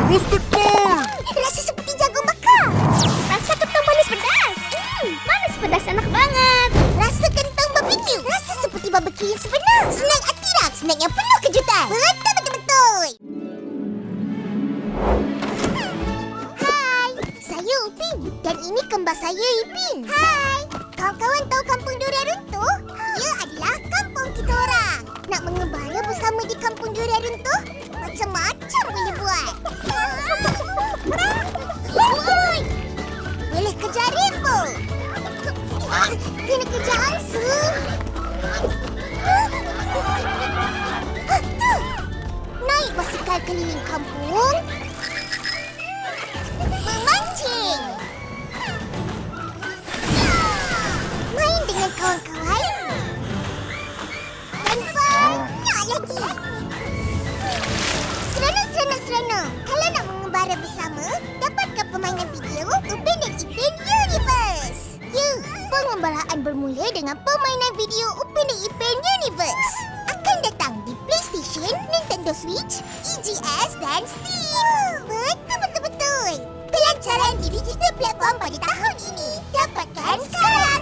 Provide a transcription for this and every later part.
Roasted corn! Rasa seperti jagung bakar. Rasa kentang manis pedas. Manis pedas enak banget. Rasa kentang barbecue. Rasa seperti barbecue yang sebenar. Snack Atira, snack yang penuh kejutan. Betul. Hai, saya Upin dan ini kembar saya Ipin. Hai. Kawan-kawan tahu kampung durian runtuh? Ia adalah kampung kita orang. Nak mengembara bersama di kampung durian runtuh? Macam-macam boleh buat. Oi! Boleh kejar rainbow. Kena kejar angsa. Tu! Naik basikal keliling kampung. Memancing. Main dengan kawan-kawan. Dan banyak lagi. Seronok. Kalau nak mengembara bersama, dapatkan permainan video Upin dan Ipin Universe. Ya, pengembaraan bermula dengan permainan video Upin dan Ipin Universe. Akan datang di PlayStation, Nintendo Switch, EGS dan Steam. Betul. Pelancaran di digital platform pada tahun ini. Dapatkan sekarang.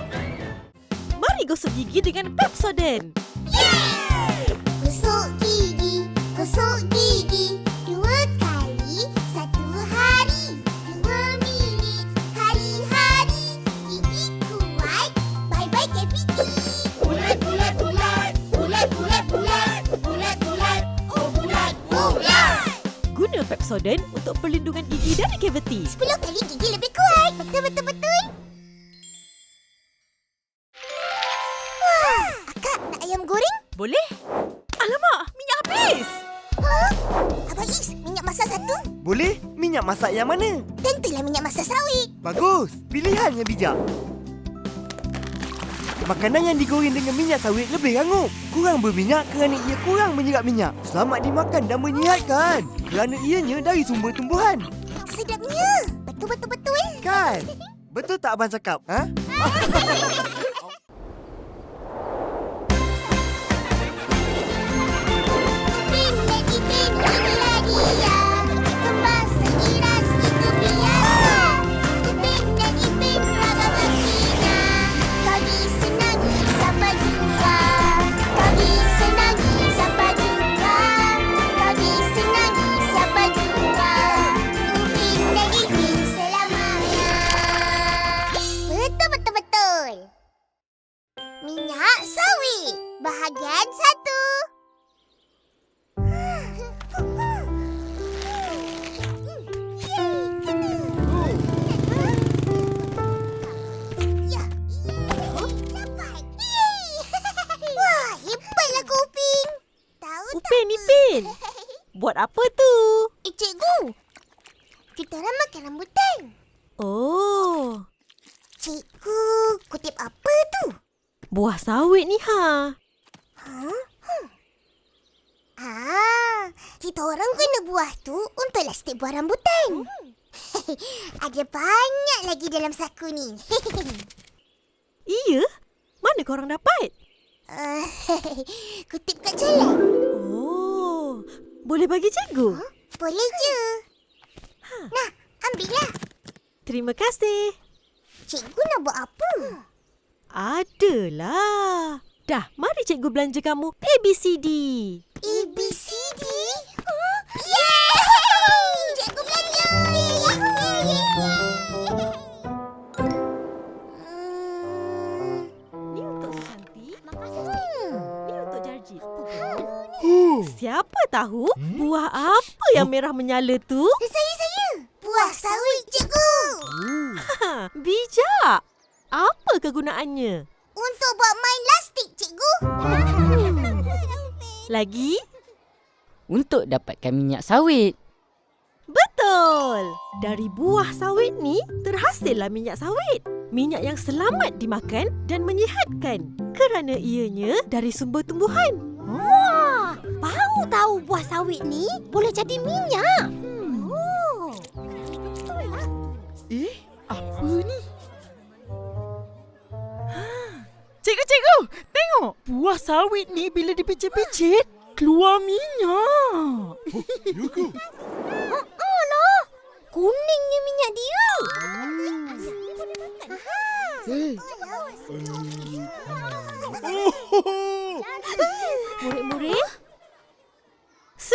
Mari gosok gigi dengan Pepsodent. Yeay! Gosok gigi. 2 kali 1 hari. 2 minit hari-hari. Gigi kuat. Bye-bye cavity. Bulat. Oh, bulat. Guna Pepsodent untuk perlindungan gigi dari kaviti. 10 kali gigi lebih kuat. Betul. Wah, Akak nak ayam goreng? Boleh? Alamak, minyak habis. Abang Is, minyak masak satu? Boleh? Minyak masak yang mana? Tentulah minyak masak sawit. Bagus. Pilihan yang bijak. Makanan yang digoreng dengan minyak sawit lebih rangup. Kurang berminyak kerana ia kurang menyerap minyak. Selamat dimakan dan menyihatkan. Kerana ianya dari sumber tumbuhan. Sedapnya. Betul. Kan? Betul tak abang cakap? Ha? Ipin, inilah dia. Kemas seiras itu biasa. Ipin dan Ipin ragam bersina. Kau disenangi sampai jumpa. Upin dan Ipin selamanya. Betul. Minyak sawit. Bahagian 1. Upin, Ipin. Buat apa tu? Cikgu. Kita orang makan rambutan. Oh, Cikgu, kutip apa tu? buah sawit ni ha. Kita orang guna buah tu untuk lastik buah rambutan. Ada banyak lagi dalam saku ni. Iya? Mana korang dapat? Kutip kat jalan. Oh, boleh bagi cikgu? Boleh je. Nah, ambillah. Terima kasih. Cikgu nak buat apa? Adalah. Dah, mari cikgu belanja kamu ABCD. ABCD? Yeay! Cikgu belanja! Ni untuk Susanti. Makasih, cikgu. Ni untuk Jarjit. Siapa tahu buah apa yang merah menyala tu? Saya. Buah sawit, cikgu. Ha, bijak. Apa kegunaannya? Untuk buat main lastik, cikgu. Lagi? Untuk dapatkan minyak sawit. Betul. Dari buah sawit ni terhasillah minyak sawit. Minyak yang selamat dimakan dan menyihatkan kerana ianya dari sumber tumbuhan. Wah, baru tahu buah sawit ni boleh jadi minyak. Betul lah. Apa ni? Cikgu, tengok. Buah sawit ni bila dipicit-picit, keluar minyak. Ya ke? Lah,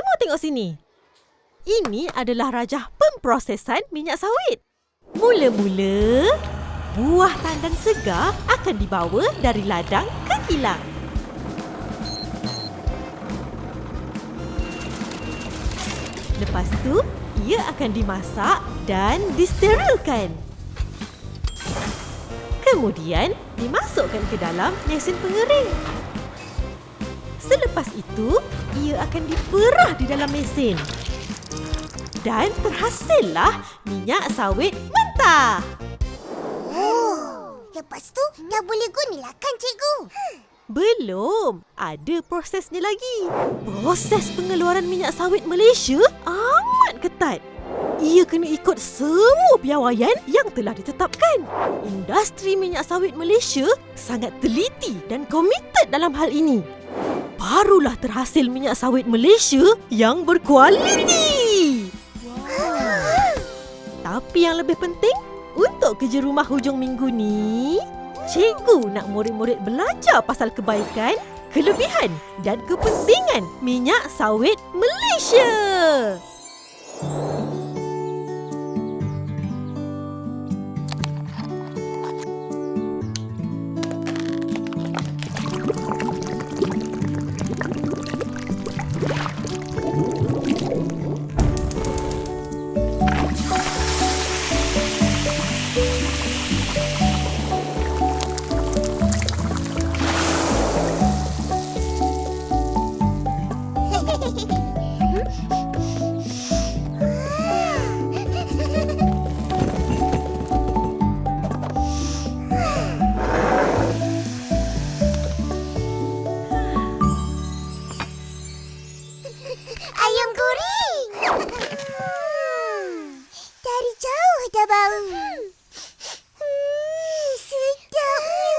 Semua tengok sini. Ini adalah rajah pemprosesan minyak sawit. Mula-mula, buah tandan segar akan dibawa dari ladang ke kilang. Lepas tu, ia akan dimasak dan disterilkan. Kemudian, dimasukkan ke dalam mesin pengering. Selepas itu, ia akan diperah di dalam mesin. Dan terhasillah minyak sawit mentah. Oh, lepas tu dah boleh gunalah kan, cikgu? Belum. Ada prosesnya lagi. Proses pengeluaran minyak sawit Malaysia amat ketat. Ia kena ikut semua piawaian yang telah ditetapkan. Industri minyak sawit Malaysia sangat teliti dan komited dalam hal ini. Barulah terhasil minyak sawit Malaysia yang berkualiti. Tapi yang lebih penting, untuk kerja rumah hujung minggu ni, cikgu nak murid-murid belajar pasal kebaikan, kelebihan dan kepentingan minyak sawit Malaysia. Ayam goreng. Dari jauh dah bau. Sedapnya.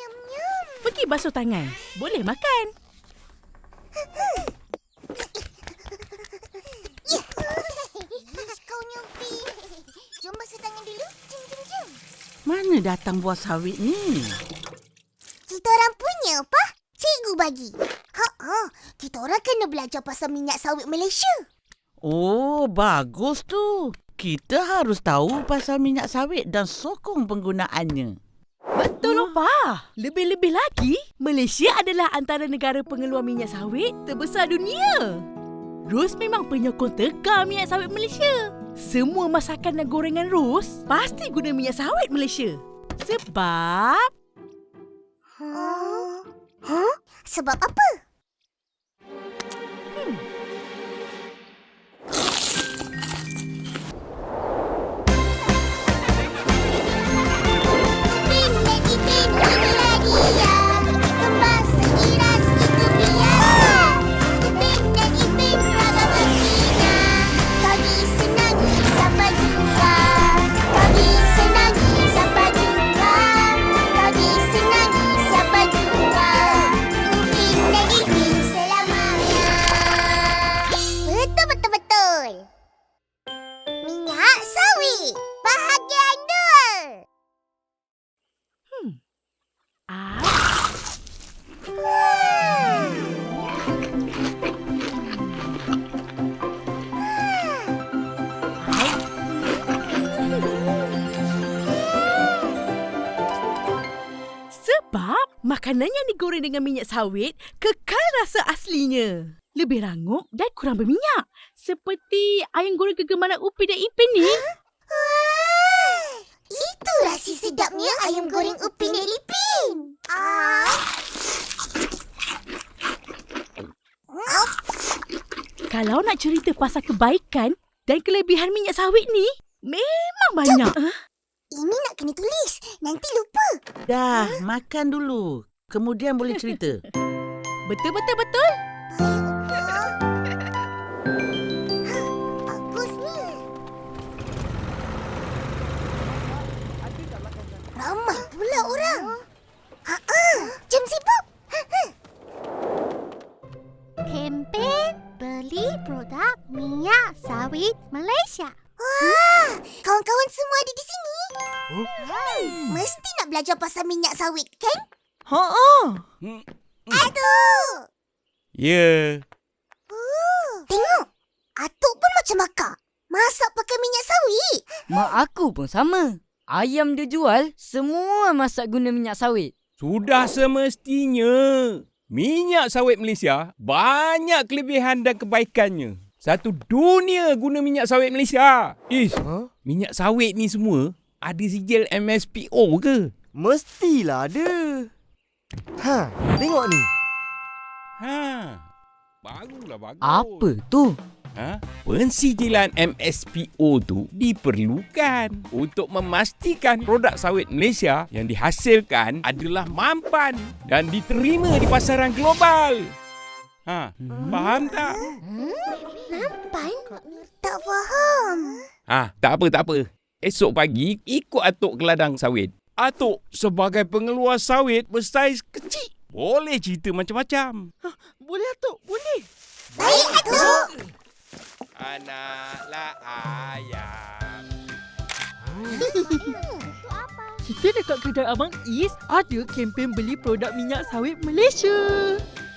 Nyam-nyam. Pergi basuh tangan. Boleh makan. Ya. Kau nyampi. Jom basuh tangan dulu. Jom. Mana datang buah sawit ni? Kita orang punya, Pak. Cikgu bagi. Kita orang kena belajar pasal minyak sawit Malaysia. Oh, bagus tu. Kita harus tahu pasal minyak sawit dan sokong penggunaannya. Betul, Opa. Lebih-lebih lagi, Malaysia adalah antara negara pengeluar minyak sawit terbesar dunia. Ros memang penyokong tegar minyak sawit Malaysia. Semua masakan dan gorengan Ros pasti guna minyak sawit Malaysia. Sebab... Sebab apa? Minyak sawit. Bahagian 2. Sebab makanan yang digoreng dengan minyak sawit kekal rasa aslinya. Lebih rangup dan kurang berminyak. Seperti ayam goreng kegemaran Upin dan Ipin ni. Itu rasa sedapnya ayam goreng Upin dan Ipin. Kalau nak cerita pasal kebaikan dan kelebihan minyak sawit ni, memang banyak. Ini nak kena tulis. Nanti lupa. Dah, makan dulu. Kemudian boleh cerita. Betul. Bagus ni. Ramai pula orang. Jom sibuk. Kempen beli produk minyak sawit Malaysia. Wah, kawan-kawan semua ada di sini. Mesti nak belajar pasal minyak sawit, kan? Ha. Aduh. Ya. Masak pakai minyak sawit? Mak aku pun sama. Ayam dia jual, semua masak guna minyak sawit. Sudah semestinya. Minyak sawit Malaysia banyak kelebihan dan kebaikannya. Satu dunia guna minyak sawit Malaysia. Minyak sawit ni semua ada sijil MSPO ke? Mestilah ada. Tengok ni. Barulah bagus. Apa tu? Pensijilan MSPO tu diperlukan untuk memastikan produk sawit Malaysia yang dihasilkan adalah mampan dan diterima di pasaran global. Faham tak? Nampan? Tak faham. Tak apa. Esok pagi ikut Atuk ke ladang sawit. Atuk sebagai pengeluar sawit bersaiz kecil boleh cerita macam-macam. Boleh, Atuk. Boleh. Baik, Atuk. Anaklah ayam. Kita dekat kedai Abang Is ada kempen beli produk minyak sawit Malaysia.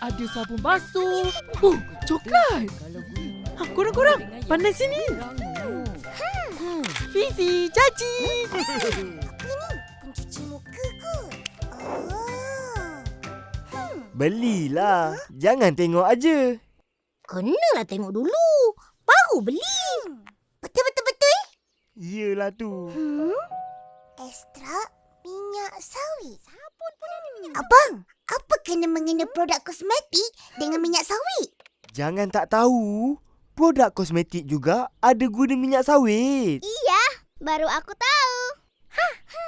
Ada sabun basuh. Coklat. Korang-korang, pandai sini. Fizi, Caci. Pencuci muka ke? Belilah. Jangan tengok aja. Kenalah tengok dulu. Baru beli. Betul-betul? Yelah tu. Ekstrak minyak sawit. Sabun pun ada minyak. Abang, apa kena mengena produk kosmetik dengan minyak sawit? Jangan tak tahu. Produk kosmetik juga ada guna minyak sawit. Iya, baru aku tahu.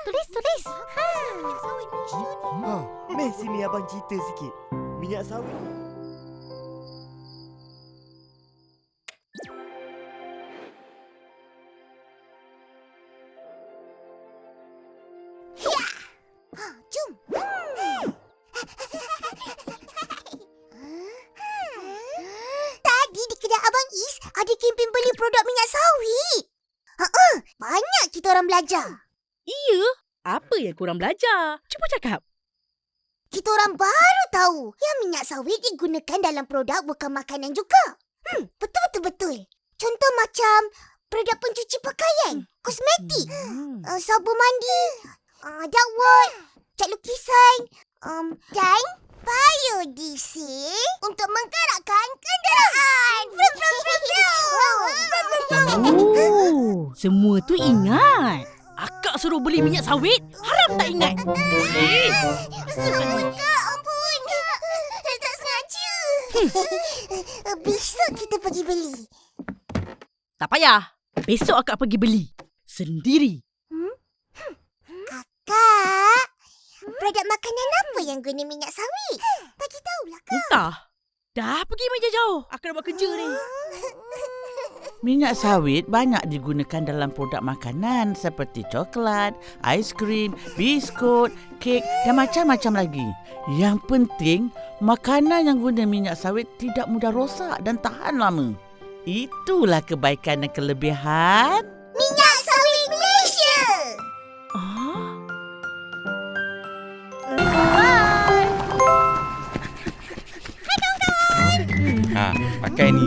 Tulis. Minyak sawit Malaysia ni. Meh, sini abang cerita sikit. Minyak sawit. Jom. Tadi di kedai Abang Is ada kempen beli produk minyak sawit. Banyak kita orang belajar. Iya. Apa yang korang belajar? Cuba cakap. Kita orang baru tahu yang minyak sawit digunakan dalam produk bukan makanan juga. Betul. Contoh macam produk pencuci pakaian, kosmetik, sabun mandi, dakwat, cat lukisan dan biodiesel untuk menggerakkan kenderaan. Semua tu ingat. Akak suruh beli minyak sawit, harap tak ingat. Kak, ampun. Tak sengaja. Besok kita pergi beli. Tak payah. Besok akak pergi beli. Sendiri. Kak, produk makanan apa yang guna minyak sawit? Bagi tahulah, Kak. Entah. Dah pergi meja jauh. Akak dah buat kerja ni. Minyak sawit banyak digunakan dalam produk makanan seperti coklat, aiskrim, biskut, kek dan macam-macam lagi. Yang penting, makanan yang guna minyak sawit tidak mudah rosak dan tahan lama. Itulah kebaikan dan kelebihan Minyak sawit Malaysia. Pakai ni.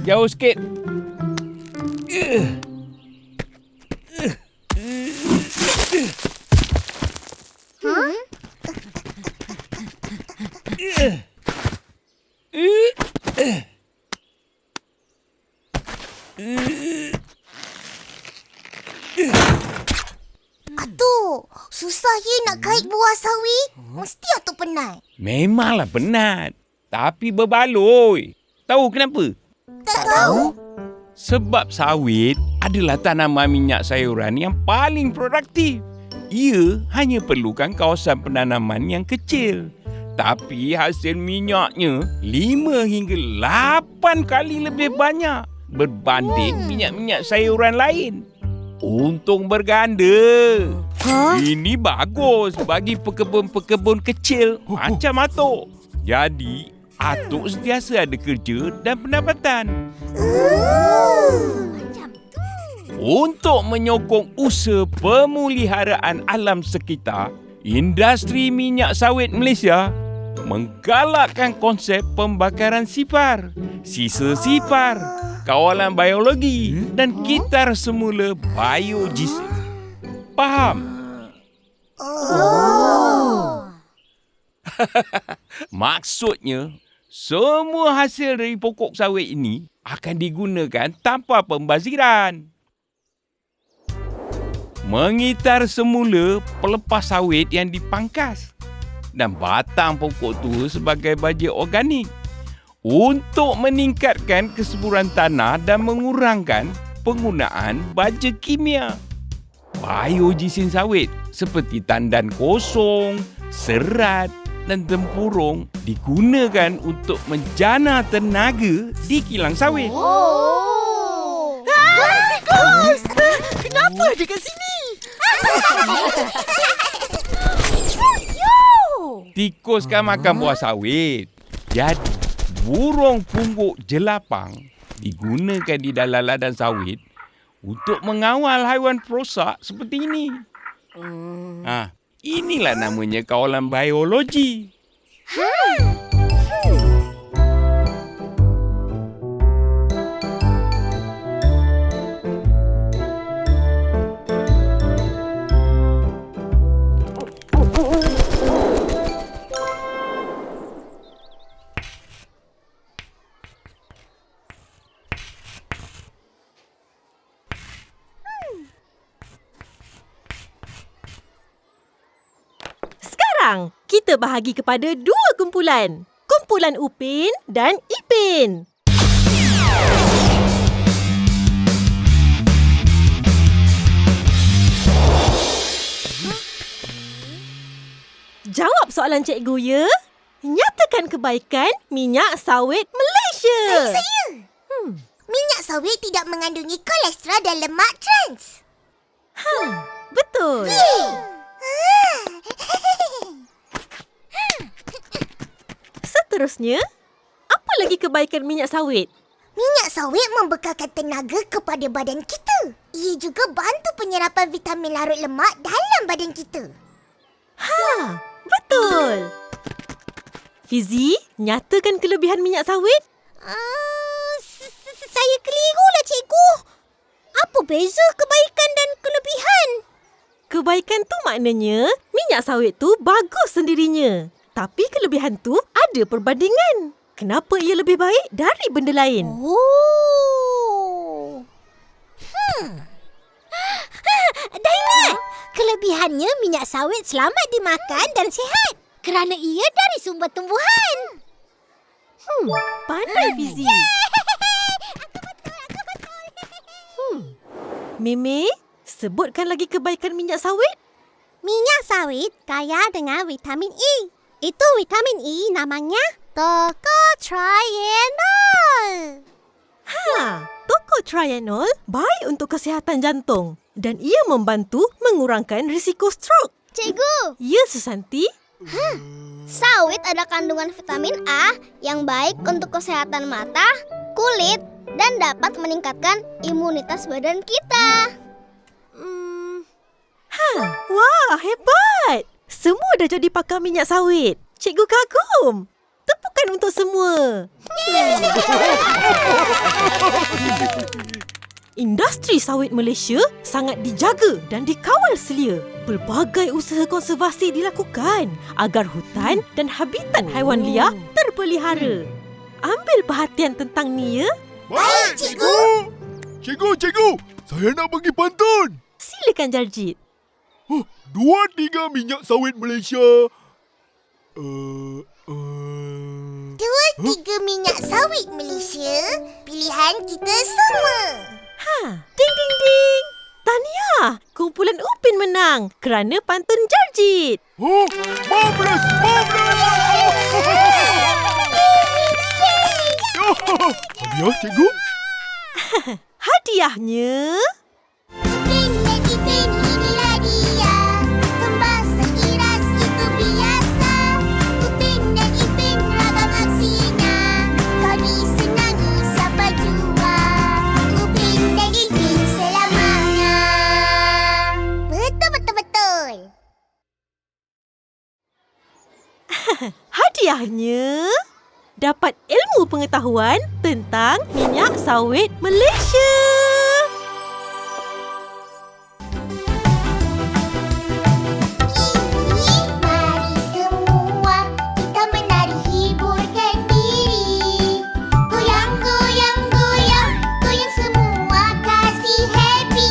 Jauh sikit. Atuk, susah ye nak kait buah sawit. Mesti Atuk penat. Memanglah penat. Tapi berbaloi. Tahu kenapa? Tak tahu? Sebab sawit adalah tanaman minyak sayuran yang paling produktif. Ia hanya perlukan kawasan penanaman yang kecil. Tapi hasil minyaknya 5 hingga 8 kali lebih banyak berbanding minyak-minyak sayuran lain. Untung berganda. Ini bagus bagi pekebun-pekebun kecil macam Atuk. Jadi, Atuk sentiasa ada kerja dan pendapatan. Untuk menyokong usaha pemuliharaan alam sekitar, industri minyak sawit Malaysia menggalakkan konsep pembakaran sifar, sisa sifar, kawalan biologi dan kitar semula biogesin. Faham? Maksudnya, semua hasil dari pokok sawit ini akan digunakan tanpa pembaziran. Mengitar semula pelepas sawit yang dipangkas dan batang pokok tua sebagai baja organik untuk meningkatkan kesuburan tanah dan mengurangkan penggunaan baja kimia. Biogesin sawit seperti tandan kosong, serat dan tempurung digunakan untuk menjana tenaga di kilang sawit. Tikus! Kenapa dekat sini? Tikus kan makan buah sawit. Jadi, burung pungguk jelapang digunakan di dalam ladang sawit untuk mengawal haiwan perosak seperti ini. Inilah namanya kawalan biologi. Sekarang, kita bahagi kepada 2 kumpulan. Kumpulan Upin dan Ipin. Jawab soalan cikgu ya. Nyatakan kebaikan minyak sawit Malaysia. Saya. Minyak sawit tidak mengandungi kolesterol dan lemak trans. Betul. Seterusnya, apa lagi kebaikan minyak sawit? Minyak sawit membekalkan tenaga kepada badan kita. Ia juga bantu penyerapan vitamin larut lemak dalam badan kita. Betul. Fizi, nyatakan kelebihan minyak sawit. Saya kelirulah, cikgu. Apa beza kebaikan dan kelebihan? Kebaikan tu maknanya minyak sawit tu bagus sendirinya. Tapi kelebihan tu ada perbandingan. Kenapa ia lebih baik dari benda lain? Dah ingat! Kelebihannya minyak sawit selamat dimakan dan sihat. Kerana ia dari sumber tumbuhan. Pandai Fizi. Mimi, sebutkan lagi kebaikan minyak sawit. Minyak sawit kaya dengan vitamin E. Itu vitamin E namanya tocotrienol. Tocotrienol baik untuk kesihatan jantung dan ia membantu mengurangkan risiko stroke. Cikgu, Ya, Susanti. sawit ada kandungan vitamin A yang baik untuk kesehatan mata, kulit, dan dapat meningkatkan imunitas badan kita. Wah, hebat! Semua dah jadi pakar minyak sawit. Cikgu kagum. Tepukan untuk semua. Industri sawit Malaysia sangat dijaga dan dikawal selia. Pelbagai usaha konservasi dilakukan agar hutan dan habitat haiwan liar terpelihara. Ambil perhatian tentang ni ya. Baik, cikgu. Cikgu, saya nak bagi pantun. Silakan Jarjit. 2-3 minyak sawit Malaysia. 2-3 minyak sawit Malaysia. Pilihan kita semua. Ding ding ding. Tahniah, kumpulan Upin menang kerana pantun Jarjit. Marvelous! Ya, cikgu. Hadiahnya... Upin dan Ipin inilah dia. Kembang seiras itu biasa. Upin dan Ipin ragam aksinya. Kami senangi siapa jua. Upin dan Ipin selamanya. Betul. Hadiahnya... dapat ilmu pengetahuan tentang minyak sawit Malaysia. Mari semua kita menari hiburkan diri. Goyang, goyang, goyang, goyang semua kasih happy.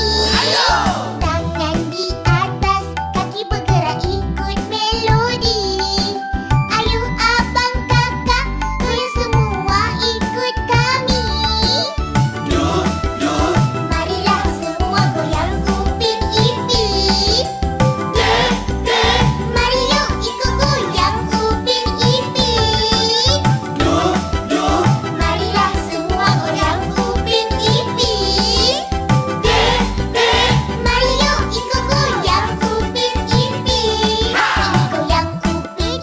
Tangan di atas, kaki bergerak ikut melodi. Ayo abang kakak, goyang semua ikut kami. Marilah semua goyang Upin Ipin. Mari yuk ikut goyang Upin Ipin. Marilah semua goyang Upin Ipin. Mari yuk ikut goyang Upin Ipin. Goyang Upin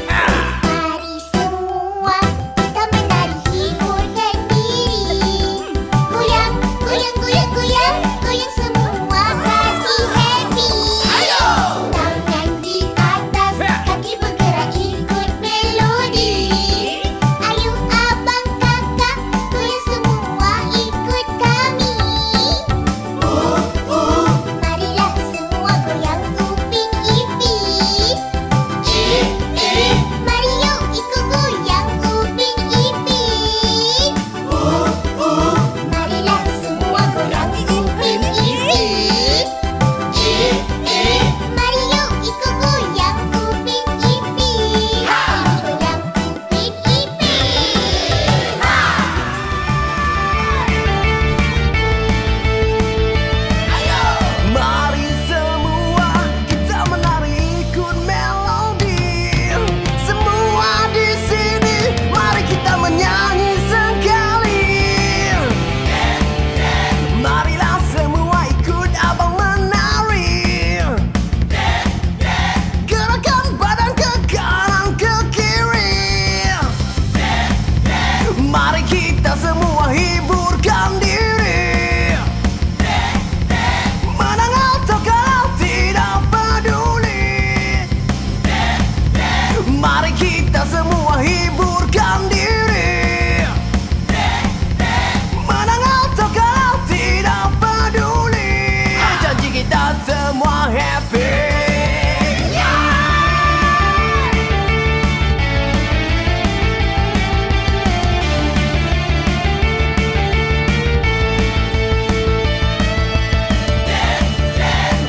Mari semua kita menari hiburkan diri. Goyang, goyang, goyang, goyang, goyang semua kasih happy. Tangan di atas, kaki bergerak ikut melodi. Ayo abang kakak, goyang semua ikut kami. Marilah semua goyang Upin Ipin. Mari yuk ikut goyang Upin Ipin. Marilah semua goyang Upin Ipin. Mari yuk ikut goyang Upin Ipin. Goyang Upin Mari semua kita menari ikut melodi. Semua di sini, mari kita menyanyi sekali. Marilah semua ikut abang menari. Gerakan badan ke kanan ke kiri. Mari kita semua hiburkan diri. Menang atau kalah tidak peduli. Mari kita semua hiburkan diri. Menang atau kalah tidak peduli. Janji kita semua happy.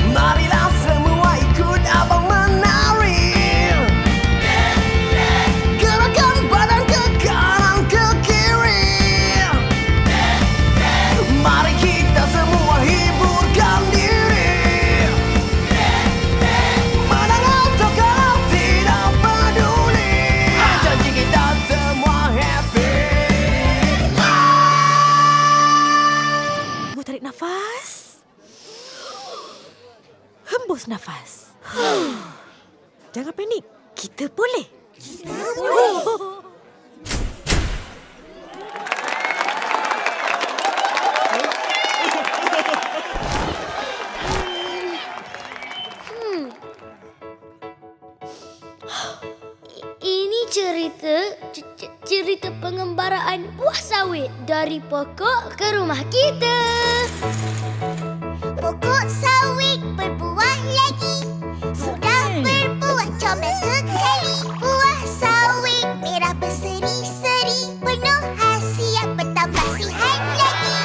Marilah semua ikut abang menari. Gerakan badan ke kanan ke kiri. Mari kita semua hiburkan diri. Menang atau kalah tidak peduli. Janji kita semua happy. Kamu tarik nafas. Hembus nafas. Jangan panik. Kita boleh. Ini cerita pengembaraan buah sawit dari pokok ke rumah kita. Pokok sawit berbuah lagi. Sudah berbuah comel sekali. Buah sawit merah berseri-seri. Penuh hasiat bertambah sihat lagi.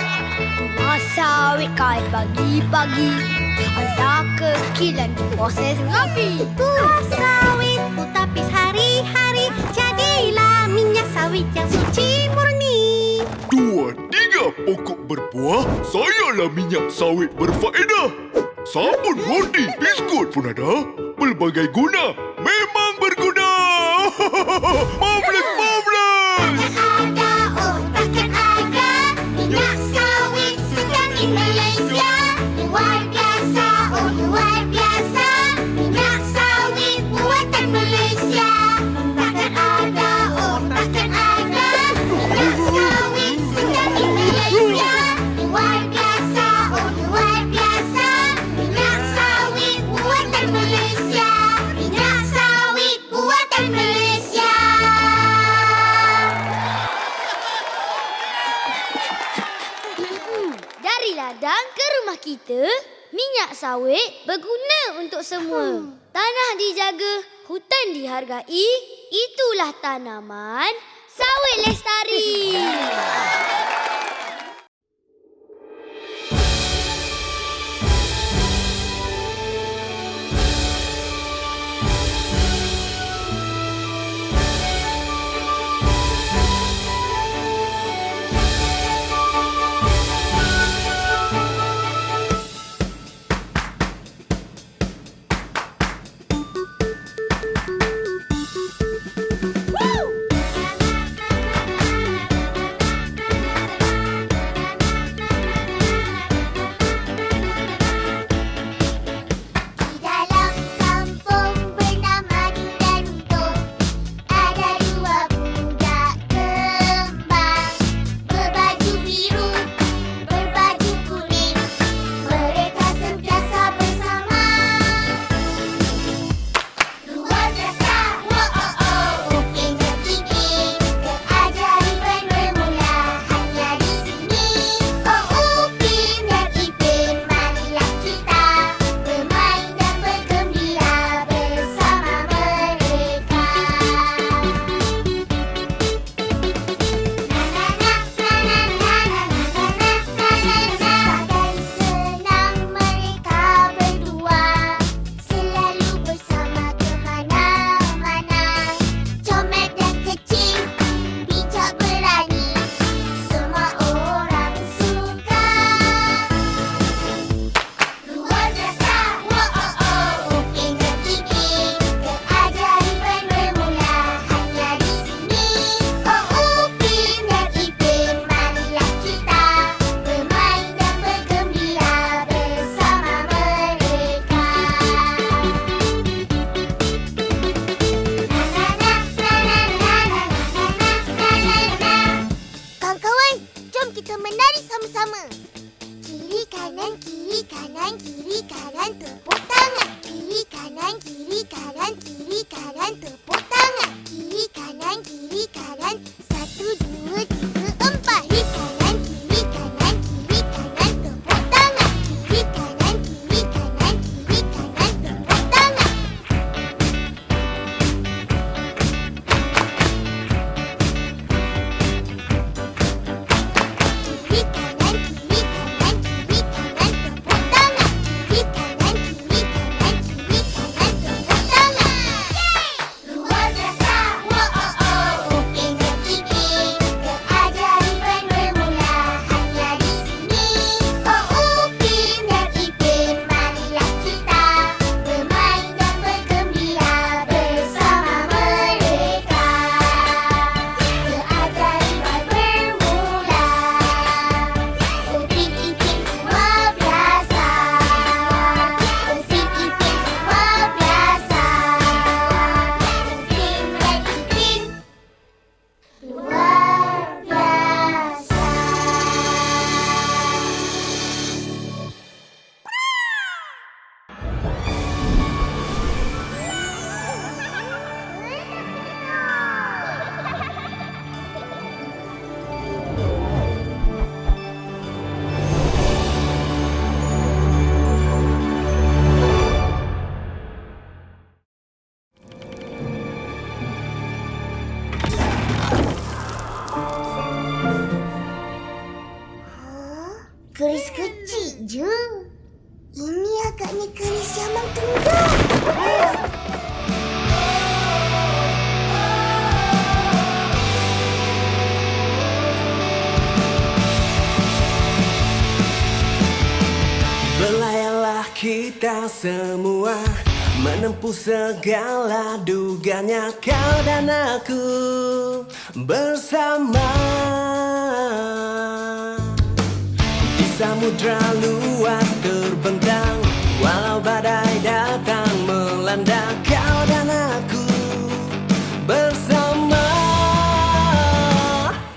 Buah sawit kait pagi-pagi. Ada kekilan proses rapi. Buah sawit ku tapis hari-hari. Jadilah minyak sawit yang suci murni. 2, 3, minyak pokok berbuah, sayalah minyak sawit berfaedah. Sabun roti, biskut pun ada. Pelbagai guna. Memang berguna. Marvelous, marvelous. Ada, oh takkan ada. Minyak sawit sedang di Malaysia. Luar biasa, oh luar biasa. Minyak sawit buatan Malaysia. Takkan ada, oh takkan ada. Minyak sawit sedang di Malaysia. Luar biasa, oh luar biasa. Minyak sawit buatan Malaysia. Minyak sawit buatan Malaysia. Dari ladang ke rumah kita, minyak sawit berguna untuk semua. Tanah dijaga, hutan dihargai, itulah tanaman sawit lestari. Di dalam kampung bernama Duranto, ada dua budak kembang, berbaju biru, berbaju kuning. Mereka sentiasa bersama. Luar biasa, wow, Upin dan Ipin, keajaiban bermula hanya di sini. Oh Upin dan Ipin, marilah kita bermain dan bergembira bersama mereka. Sebagai senang mereka berdua, selalu bersama kemana-mana. Comel dan kecil, bijak berani, semua orang suka. Luar biasa, wow, Upin dan Ipin, keajaiban bermula hanya di sini. Oh Upin dan Ipin, marilah kita bermain dan bergembira bersama mereka. Kawan-kawan, jom kita menari sama-sama. Kiri kanan, kiri kanan, kiri kanan, tepuk tangan. Kiri kanan, kiri kanan, kiri kanan, tepuk tangan. Kiri kanan, kiri kanan, 1, 2, 3, 4. Kiri kanan, kiri kanan, kiri kanan, tepuk tangan. Kiri kanan, kiri kanan, kiri kanan, tepuk tangan. Kiri kanan, kiri kanan, kiri kanan, tepuk tangan. Kiri kanan, kiri kanan, kiri kanan, tepuk tangan. Luar biasa, wow, Upin dan Ipin, keajaiban bermula hanya di sini. Oh Upin dan Ipin, marilah kita bermain dan bergembira bersama mereka. Keajaiban bermula. Upin Ipin luar biasa. Upin Ipin luar biasa. Upin dan Ipin luar biasa. Keris kecil je. Ini agaknya keris Yamang Tunggal. kita semua menempuh segala duganya, kau dan aku bersama di samudra luas terbentang. Walau badai datang melanda, kau dan aku bersama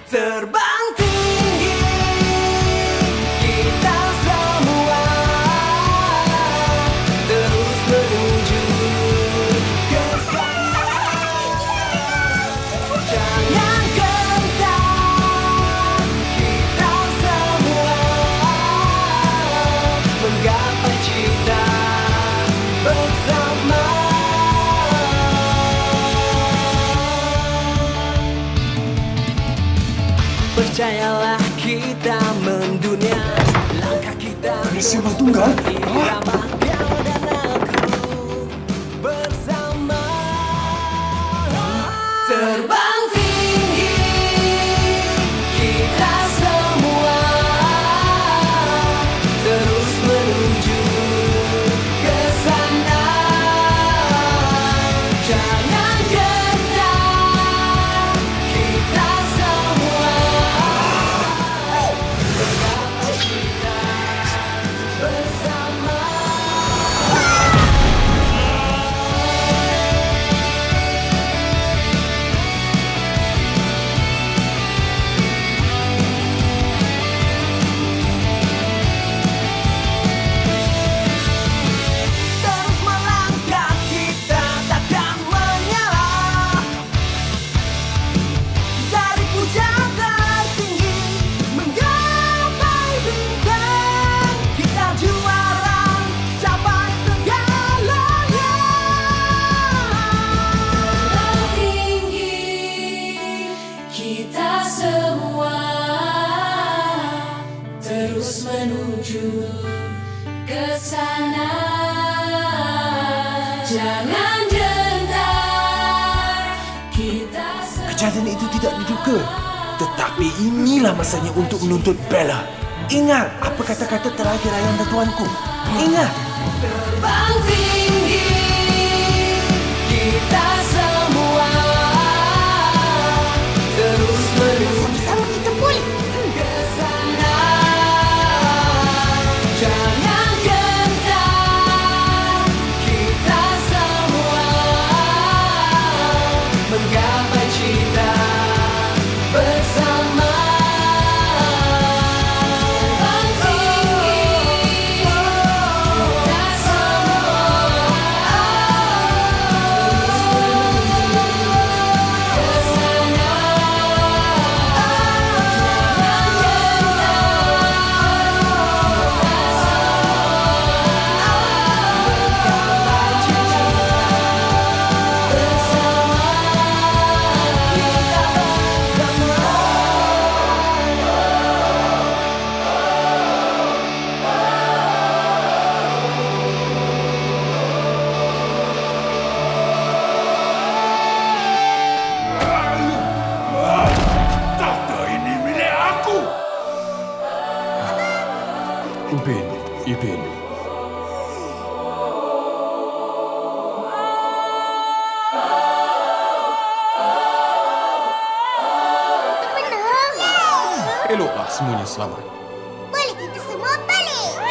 terbang tinggi kita semua, terus menuju ke sana. Jangan gentar, kita semua menggapai cita bersama. Percayalah kita mendunia, langkah kita Sembang tunggal? irama kau dan aku bersama. Terbang tinggi kita semua, terus menuju ke sana. Jangan gentar, kita semua menggapai cita bersama. Terus melangkah kita takkan menyerah, dari puncak tertinggi menggapai bintang. Kita juara, capai segalanya. Tinggi kita semua terus menuju ke sana. Jangan gentar, kita semua. Kejadian itu tidak diduga. Tetapi inilah masanya untuk menuntut Bella. Ingat apa kata-kata terakhir ayah dan tuanku. Ingat. Terbang tinggi kita semua, terus menuju Sama kita pulih. ke sana. Jangan gentar, kita semua menggapai cita bersama. Terbang tinggi kita semua, Ipin. Eloklah semuanya selamat. Boleh kita semua balik. Dah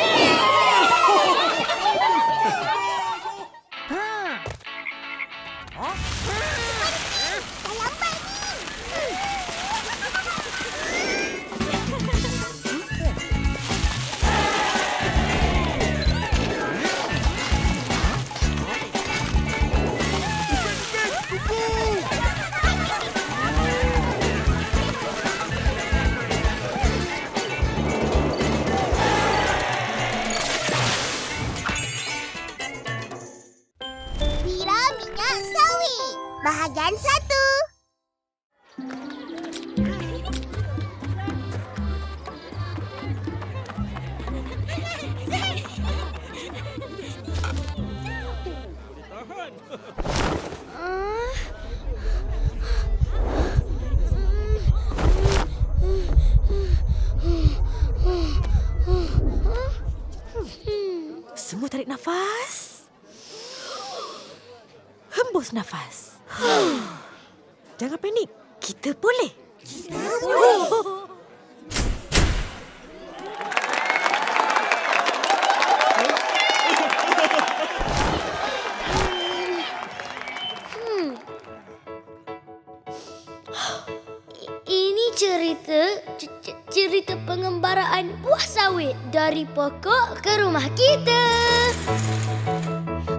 lambat ni. Tarik nafas. Hembus nafas. Jangan panik. Kita boleh. Ini cerita pengembaraan buah sawit dari pokok ke rumah kita.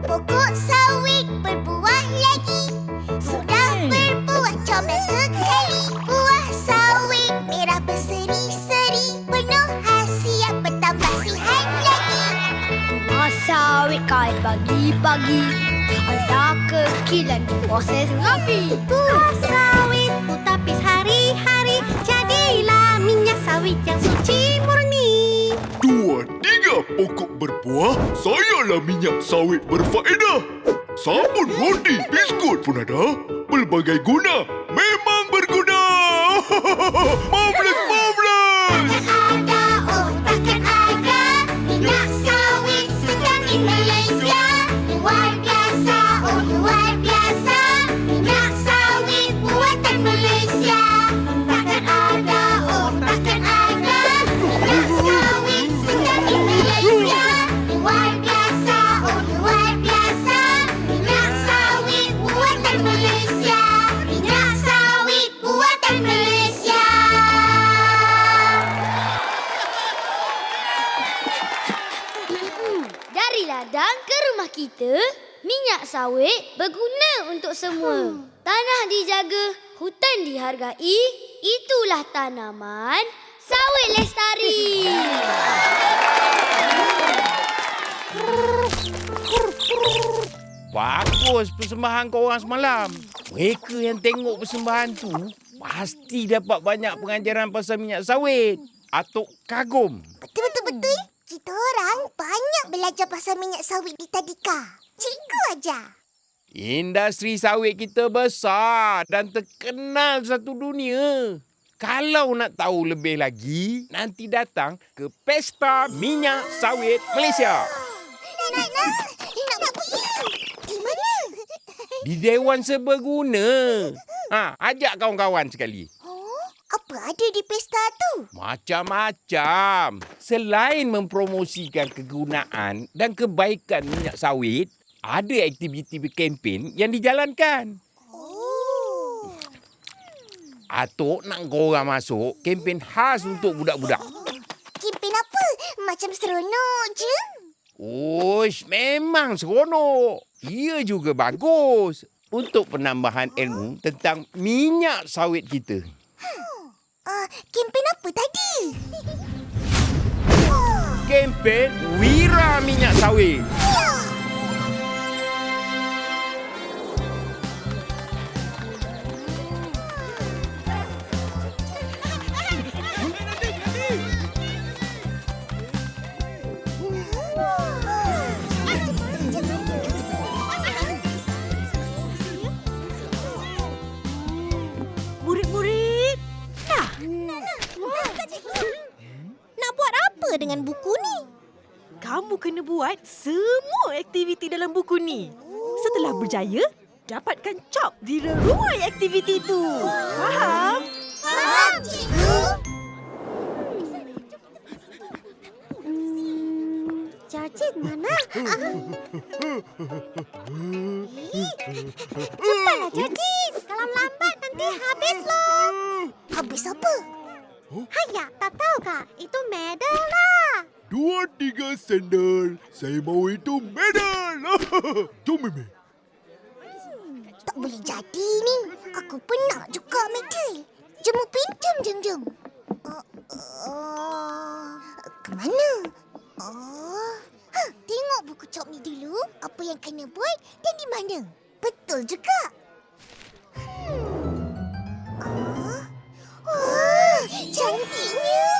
Pokok sawit berbuah lagi. Sudah berbuah comel sekali. Buah sawit merah berseri-seri. Penuh hasiat bertambah sihat lagi. Buah sawit kait pagi-pagi. Ada kekilan proses rapi. Buah sawit ku tapis hari-hari. Jadilah minyak sawit yang suci murni. 2, 3 pokok berbuah, sayalah minyak sawit berfaedah. Sabun roti, biskut pun ada. Pelbagai guna, memang berguna. Marvelous, marvelous! Ada, oh takkan ada. Minyak sawit sedang di Malaysia. Luar biasa, oh luar biasa. Minyak sawit buatan Malaysia. Takkan ada, oh takkan ada. Minyak sawit sedang di Malaysia. Luar biasa, oh luar biasa. Minyak sawit buatan Malaysia. Minyak sawit buatan Malaysia. Dari ladang ke rumah kita, minyak sawit berguna untuk semua. Tanah dijaga, hutan dihargai, itulah tanaman sawit lestari. Bagus persembahan kau orang semalam. Mereka yang tengok persembahan tu pasti dapat banyak pengajaran pasal minyak sawit. Atuk kagum. Betul. Kita orang banyak belajar pasal minyak sawit di Tadika. Cikgu aja. Industri sawit kita besar dan terkenal satu dunia. Kalau nak tahu lebih lagi, nanti datang ke Pesta Minyak Sawit Malaysia. Nak buat pergi. Di mana? Di Dewan Serbaguna. Ajak kawan-kawan sekali. Apa ada di pesta tu? Macam-macam. Selain mempromosikan kegunaan dan kebaikan minyak sawit, ada aktiviti berkempen yang dijalankan. Atuk nak korang masuk kempen khas untuk budak-budak. Kempen apa? Macam seronok je. Uish, memang seronok. Ia juga bagus untuk penambahan ilmu tentang minyak sawit kita. Kempen apa tadi? Kempen Wira Minyak Sawit. Murid-murid, nak buat apa dengan buku ni? Kamu kena buat semua aktiviti dalam buku ni. Setelah berjaya, dapatkan cop di reruai aktiviti itu. Faham? Faham, cikgu. Cacit mana? Cepatlah, Cacit. Kalau lambat nanti habis loh. Habis apa? Hayak, tak tahu kak? Itu medal lah. 2, 3 sendal. Saya mahu itu medal. Jom, Mimi. Tak boleh jadi ni. Aku pun nak juga medal. Jom pinjam, jom. Ke mana? Tengok buku cop ni dulu. Apa yang kena buat dan di mana. Betul juga. Wah, cantiknya.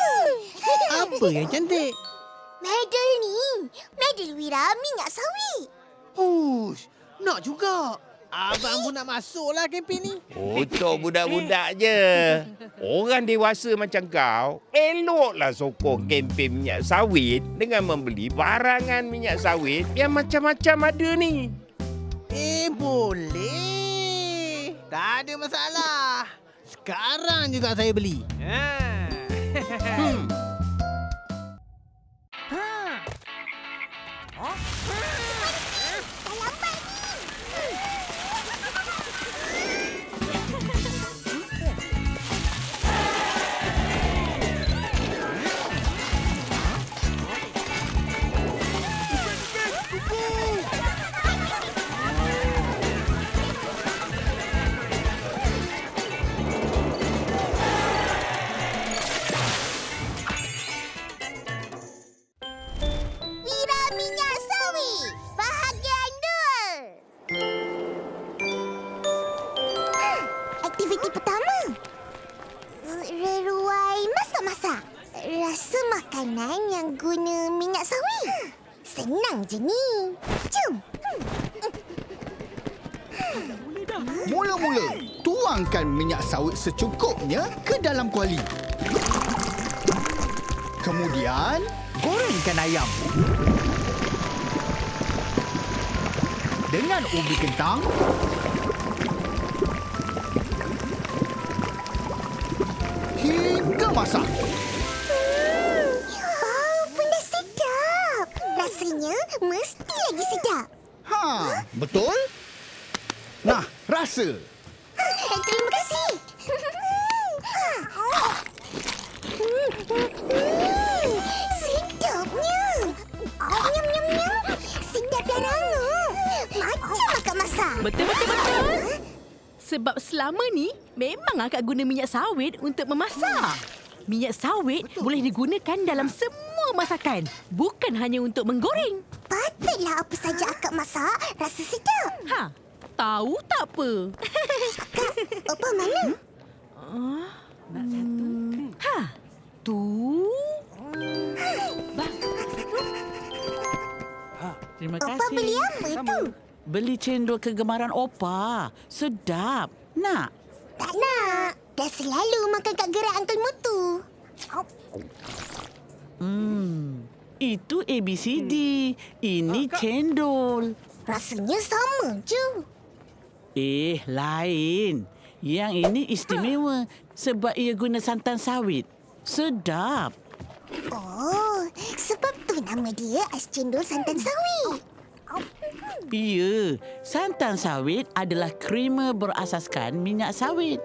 Apa yang cantik? Medal ni. Medal Wira Minyak Sawit. Ush, nak juga. Abang pun nak masuk lah kempen ni. Untuk budak-budak je. Orang dewasa macam kau, eloklah sokong kempen minyak sawit dengan membeli barangan minyak sawit yang macam-macam ada ni. Boleh. Tak ada masalah. Sekarang juga saya beli. Wira minyak sawit. Bahagian 2. Aktiviti pertama. Reruai masak-masak. Rasa makanan yang guna minyak sawit. Senang je ni. Jom. Mula-mula, tuangkan minyak sawit secukupnya ke dalam kuali. Kemudian, gorengkan ayam. Dengan ubi kentang, hingga masak. Bau pun dah sedap. Rasanya mesti lagi sedap. Betul? Nah, rasa. Terima kasih. Sedapnya. Nyam, nyam, nyam. Sedap dan hangat. Macam akak masak. Betul. Sebab selama ni memang akak guna minyak sawit untuk memasak. Minyak sawit boleh digunakan dalam semua masakan. Bukan hanya untuk menggoreng. Patutlah apa saja akak masak rasa sedap. Tahu tak apa? Apa mana? Nak satu. Tu. Bang, satu. Terima kasih. Opa beli apa tu? Beli cendol kegemaran Opa. Sedap. Nak? Tak nak. Dah selalu makan kat gerai Uncle Mutu. Itu ABCD. Ini cendol. Rasanya sama je. Lain. Yang ini istimewa sebab ia guna santan sawit. Sedap. Oh, sebab tu nama dia ais cendol santan sawit. Ya, santan sawit adalah krema berasaskan minyak sawit.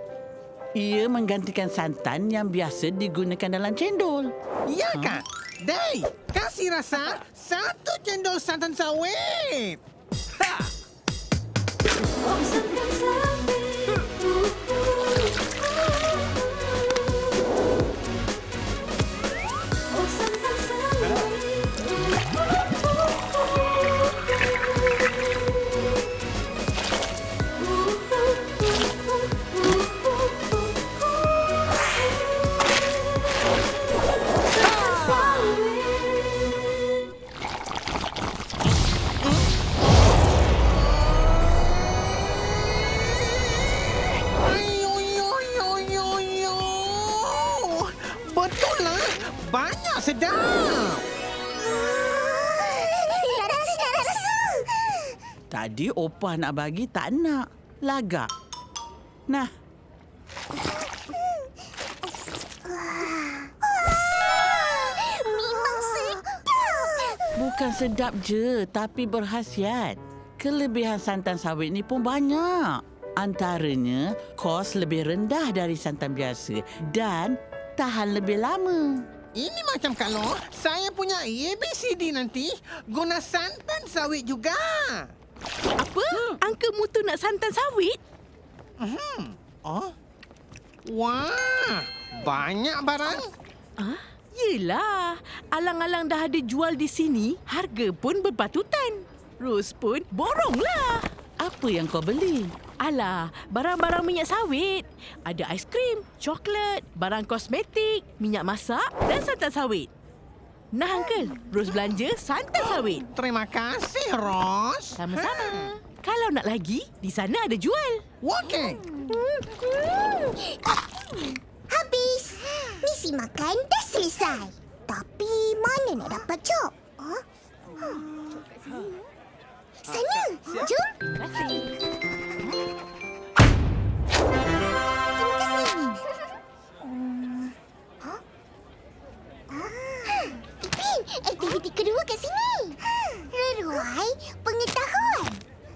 Ia menggantikan santan yang biasa digunakan dalam cendol. Ya, Kak. Dai, kasih rasa satu cendol santan sawit. Betul lah. Banyak sedap. Rasa. Tadi Opa nak bagi tak nak. Lagak. Nah. Memang sedap. Bukan sedap je, tapi berkhasiat. Kelebihan santan sawit ni pun banyak. Antaranya, kos lebih rendah dari santan biasa dan tahan lebih lama. Ini macam kalau saya punya ABCD nanti guna santan sawit juga. Apa? Uncle Mutu nak santan sawit? Wah, banyak barang. Yelah, alang-alang dah ada jual di sini, harga pun berpatutan. Ros pun boronglah. Apa yang kau beli? Alah, barang-barang minyak sawit. Ada aiskrim, coklat, barang kosmetik, minyak masak dan santan sawit. Nah, Uncle, Ros belanja santan sawit. Terima kasih, Ros. Sama-sama. Kalau nak lagi, di sana ada jual. Okey. Habis. Misi makan dah selesai. Tapi mana nak dapat cop? Sana, jom. Terima kasih. Ipin, aktiviti kedua kat sini. Reruai pengetahuan.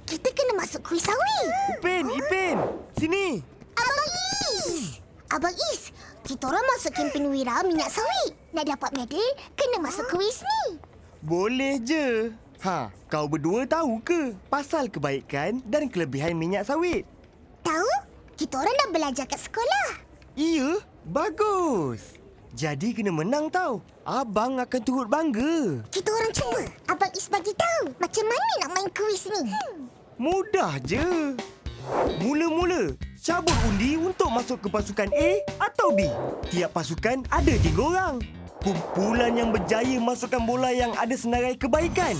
Kita kena masuk kuis sawit. Ipin, sini. Abang Is. Abang Is, kita orang masuk kempen wira minyak sawit. Nak dapat medal, kena masuk kuis ni. Boleh je. Kau berdua tahu ke pasal kebaikan dan kelebihan minyak sawit? Tahu? Kita orang dah belajar kat sekolah. Iya, bagus. Jadi kena menang tau. Abang akan turut bangga. Kita orang cuba. Abang Is bagi tahu macam mana nak main kuis ni. Mudah je. Mula-mula, cabut undi untuk masuk ke pasukan A atau B. Tiap pasukan ada 3 orang. Kumpulan yang berjaya masukkan bola yang ada senarai kebaikan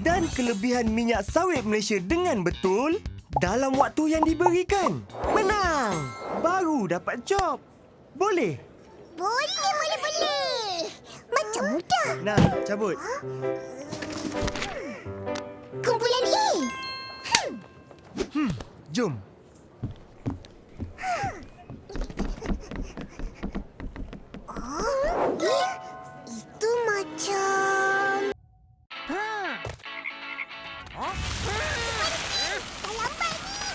dan kelebihan minyak sawit Malaysia dengan betul dalam waktu yang diberikan. Menang! Baru dapat job. Boleh? Boleh. Macam mudah. Nah, cabut. Kumpulan A. Jom. Itu macam... Dah lambat ni.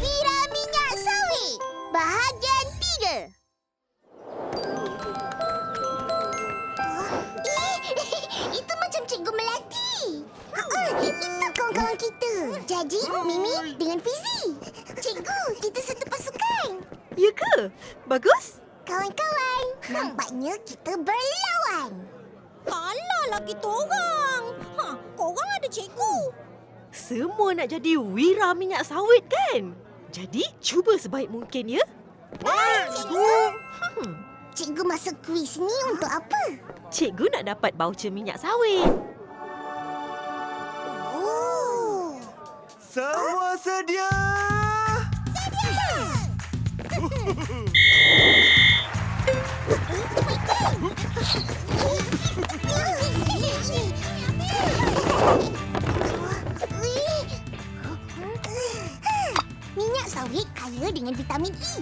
Wira minyak sawit. Bahagian 3. Itu macam Cikgu Melati. Itu kawan-kawan kita. Jadi, Mimi dengan Fizi. Cikgu, kita satu pasukan. Ya ke? Bagus. Kawan-kawan, nampaknya kita berlawan. Kalahlah kita orang. Korang ada cikgu. Semua nak jadi wira minyak sawit kan? Jadi, cuba sebaik mungkin ya. Cikgu. Cikgu masuk kuis ni untuk apa? Cikgu nak dapat voucher minyak sawit. Oh. Semua sedia? Minyak sawit kaya dengan vitamin E.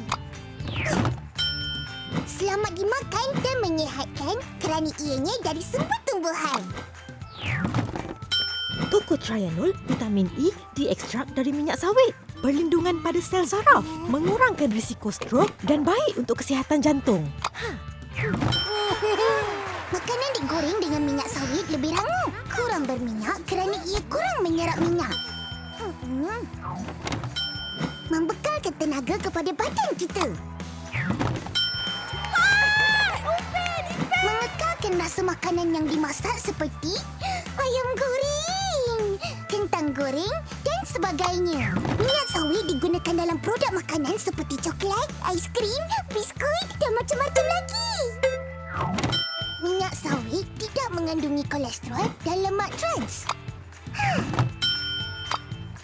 Selamat dimakan dan menyihatkan kerana ianya dari sumber tumbuhan. Tocotrienol, vitamin E diekstrak dari minyak sawit. Perlindungan pada sel saraf, mengurangkan risiko strok dan baik untuk kesihatan jantung. Makanan digoreng dengan minyak sawit lebih rangup. Kurang berminyak kerana ia kurang menyerap minyak. Membekalkan tenaga kepada badan kita. Mengekalkan rasa makanan yang dimasak seperti ayam goreng, kentang goreng dan sebagainya. Minyak sawit digunakan dalam produk makanan seperti coklat, aiskrim, biskut dan macam-macam lagi. Minyak sawit tidak mengandungi kolesterol dan lemak trans.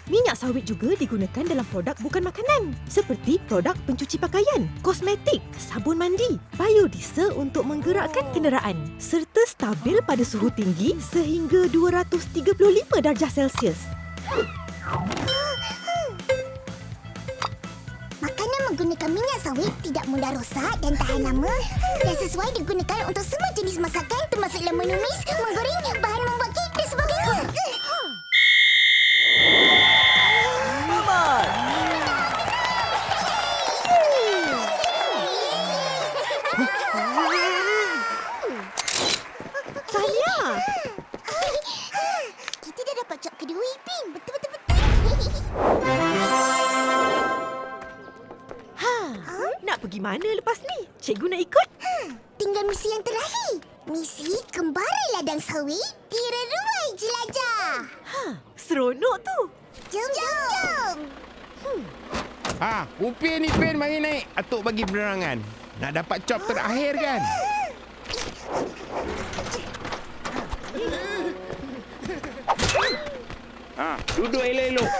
Minyak sawit juga digunakan dalam produk bukan makanan seperti produk pencuci pakaian, kosmetik, sabun mandi, biodiesel untuk menggerakkan kenderaan serta stabil pada suhu tinggi sehingga 235 darjah Celsius. Makanan menggunakan minyak sawit tidak mudah rosak dan tahan lama dan sesuai digunakan untuk semua jenis masakan termasuklah menumis, menggoreng, bahan membuat kek dan sebagainya. Tahniah! Kita dah dapat job kedua, Ipin. Betul-betul. Nak pergi pergi mana lepas ni? Cikgu nak ikut? Tinggal misi yang terakhir. Misi kembali ladang sawit direruai jelajah. Seronok tu. Jom. Upin Ipin mari naik. Atuk bagi penerangan. Nak dapat job terakhir kan? Duduk elok-elok.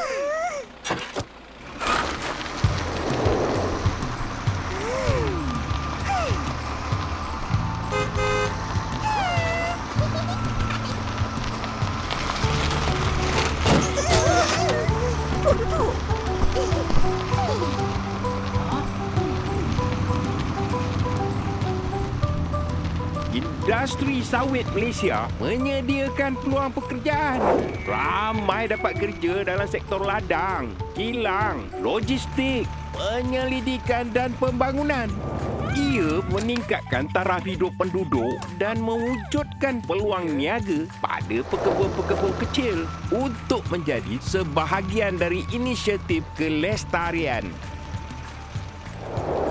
Industri sawit Malaysia menyediakan peluang pekerjaan. Ramai dapat kerja dalam sektor ladang, kilang, logistik, penyelidikan dan pembangunan. Ia meningkatkan taraf hidup penduduk dan mewujudkan peluang niaga pada pekebun-pekebun kecil untuk menjadi sebahagian dari inisiatif kelestarian.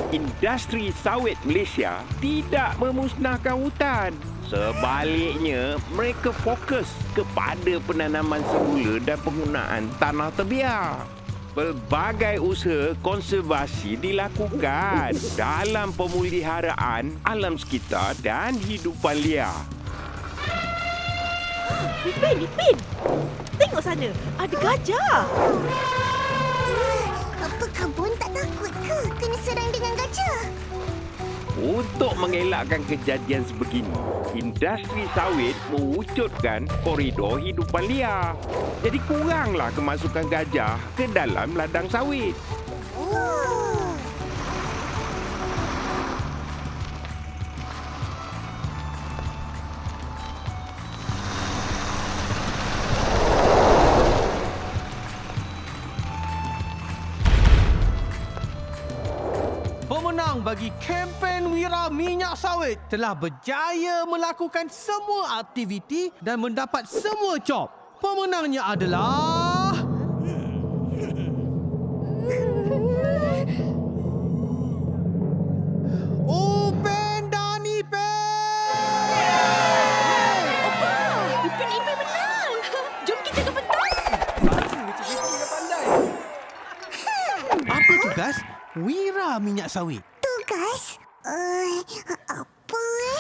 Industri sawit Malaysia tidak memusnahkan hutan. Sebaliknya, mereka fokus kepada penanaman semula dan penggunaan tanah terbiar. Pelbagai usaha konservasi dilakukan dalam pemeliharaan alam sekitar dan hidupan liar. Ipin. Tengok sana. Ada gajah. Apa kebun tak takut ke kena serang dengan gajah? Untuk mengelakkan kejadian sebegini, industri sawit mewujudkan koridor hidupan liar. Jadi kuranglah kemasukan gajah ke dalam ladang sawit. Pemenang bagi kempen Wira Minyak Sawit telah berjaya melakukan semua aktiviti dan mendapat semua job. Pemenangnya adalah... Upin dan Ipin! Ipin menang. Jom kita ke pentas. Apa tugas Wira Minyak Sawit? Tugas?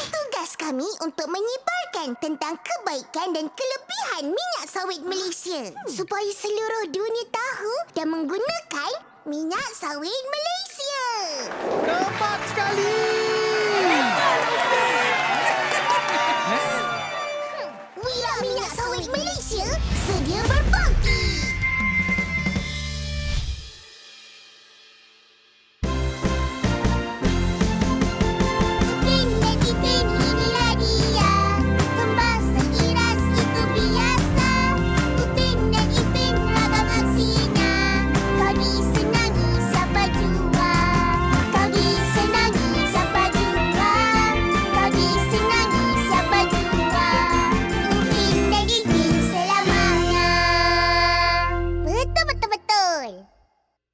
Tugas kami untuk menyebarkan tentang kebaikan dan kelebihan minyak sawit Malaysia supaya seluruh dunia tahu dan menggunakan minyak sawit Malaysia. Tepat sekali! Wira Minyak Sawit Malaysia sedia berbangkit. Betul.